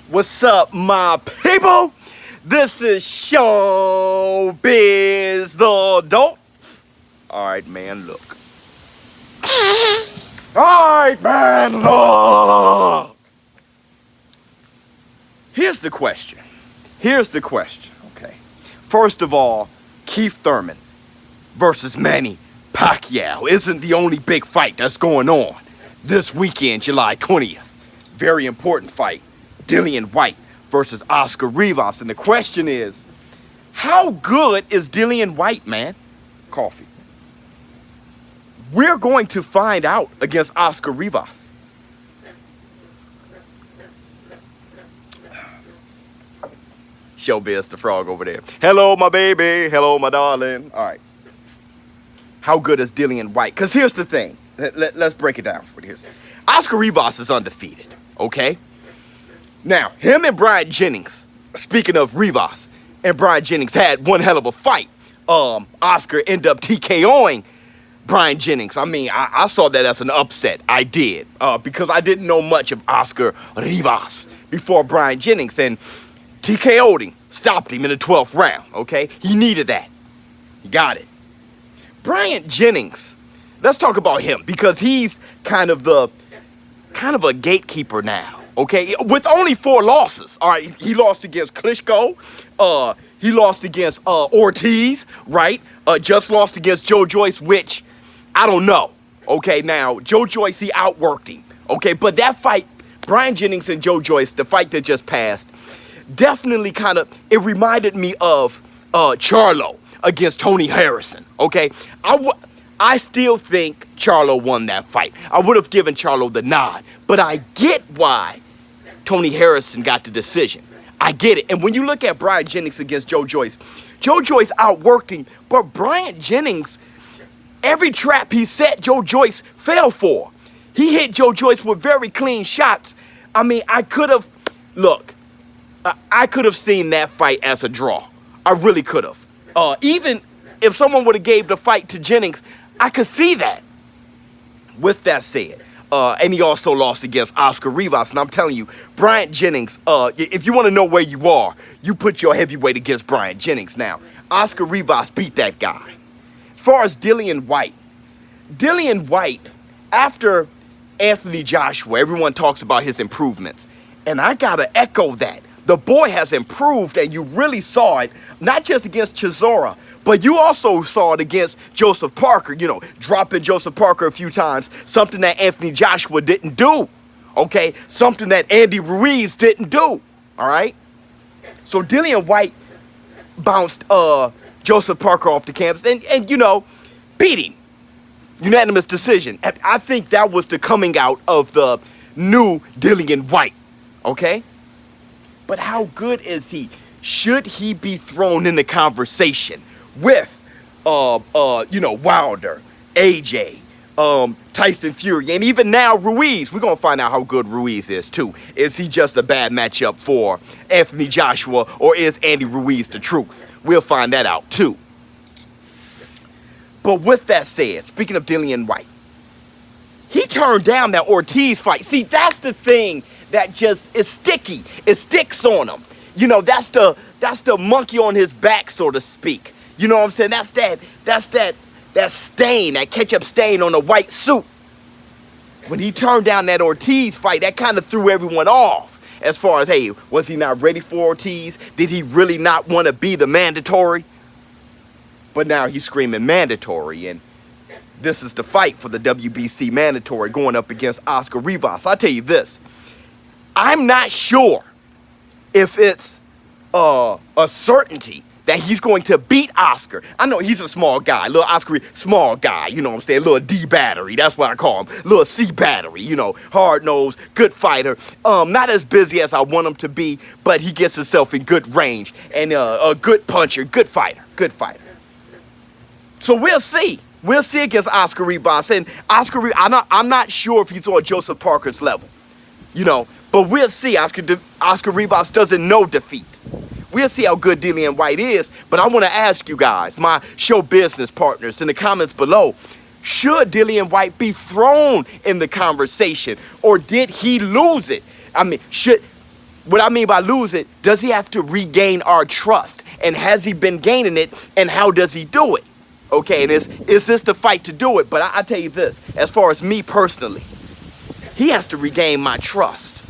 What's up, my people? This is ShowBizz the adult. Alright, man, look. Alright, man, look. Here's the question. Okay. First of all, Keith Thurman versus Manny Pacquiao isn't the only big fight that's going on this weekend, July 20th. Very important fight. Dillian Whyte versus Oscar Rivas. And the question is, how good is Dillian Whyte, man? Coffee. We're going to find out against Oscar Rivas. ShowBizz the frog over there. Hello, my baby. Hello, my darling. All right. How good is Dillian Whyte? Because here's the thing. Let's break it down for you. Oscar Rivas is undefeated, okay? Now, him and Brian Jennings, speaking of Rivas, and Brian Jennings had one hell of a fight. Oscar ended up TKOing Brian Jennings. I mean, I saw that as an upset. I did. Because I didn't know much of Oscar Rivas before Brian Jennings. And TKO'd him, stopped him in the 12th round, okay? He needed that. He got it. Brian Jennings, let's talk about him because he's kind of a gatekeeper now, okay? With only 4 losses. All right, he lost against Klitschko. He lost against Ortiz, right? Just lost against Joe Joyce, which I don't know. Okay, now Joe Joyce, he outworked him. Okay, but that fight, Brian Jennings and Joe Joyce, the fight that just passed, definitely it reminded me of Charlo against Tony Harrison. Okay, I still think Charlo won that fight. I would have given Charlo the nod, but I get why Tony Harrison got the decision. I get it. And when you look at Brian Jennings against Joe Joyce outworked him, but Brian Jennings, every trap he set, Joe Joyce fell for. He hit Joe Joyce with very clean shots. I mean, I could have seen that fight as a draw. I really could have. Even if someone would have gave the fight to Jennings, I could see that. With that said, and he also lost against Oscar Rivas. And I'm telling you, Brian Jennings, if you want to know where you are, you put your heavyweight against Brian Jennings. Now, Oscar Rivas beat that guy. As far as Dillian Whyte, after Anthony Joshua, everyone talks about his improvements. And I got to echo that. The boy has improved, and you really saw it, not just against Chisora, but you also saw it against Joseph Parker, dropping Joseph Parker a few times, something that Anthony Joshua didn't do, okay? Something that Andy Ruiz didn't do, all right? So Dillian Whyte bounced Joseph Parker off the canvas and beat him. Unanimous decision. And I think that was the coming out of the new Dillian Whyte, okay? But how good is he? Should he be thrown in the conversation with, Wilder, AJ, Tyson Fury, and even now Ruiz? We're going to find out how good Ruiz is, too. Is he just a bad matchup for Anthony Joshua, or is Andy Ruiz the truth? We'll find that out, too. But with that said, speaking of Dillian Whyte, he turned down that Ortiz fight. See, that's the thing that just is sticky. It sticks on him. That's the monkey on his back, so to speak. You know what I'm saying? That's that stain, that ketchup stain on a white suit. When he turned down that Ortiz fight, that kind of threw everyone off. As far as, hey, was he not ready for Ortiz? Did he really not want to be the mandatory? But now he's screaming mandatory, and this is the fight for the WBC mandatory going up against Oscar Rivas. I'll tell you this. I'm not sure if it's a certainty that he's going to beat Oscar. I know he's a small guy, little Oscar, small guy, you know what I'm saying, little D battery, that's what I call him, little C battery, hard-nosed, good fighter, not as busy as I want him to be, but he gets himself in good range, and a good puncher, good fighter. So we'll see. We'll see against Oscar Rivas, and I'm not sure if he's on Joseph Parker's level, but we'll see. Oscar Rivas doesn't know defeat. We'll see how good Dillian Whyte is, but I want to ask you guys, my show business partners, in the comments below, should Dillian Whyte be thrown in the conversation, or did he lose it? I mean, What I mean by lose it, does he have to regain our trust? And has he been gaining it? And how does he do it? Okay, and is this the fight to do it? But I tell you this, as far as me personally, he has to regain my trust.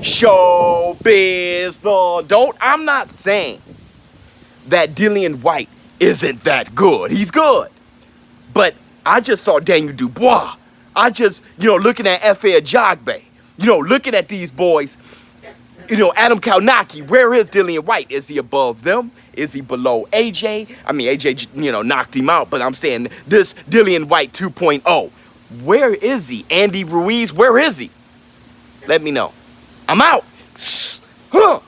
ShowBizz, I'm not saying that Dillian Whyte isn't that good. He's good. But I just saw Daniel Dubois. I just, looking at F.A. Ajagbe, looking at these boys, Adam Kalnaki, where is Dillian Whyte? Is he above them? Is he below AJ? I mean, AJ, knocked him out, but I'm saying this Dillian Whyte 2.0. Where is he? Andy Ruiz, where is he? Let me know. I'm out. Huh.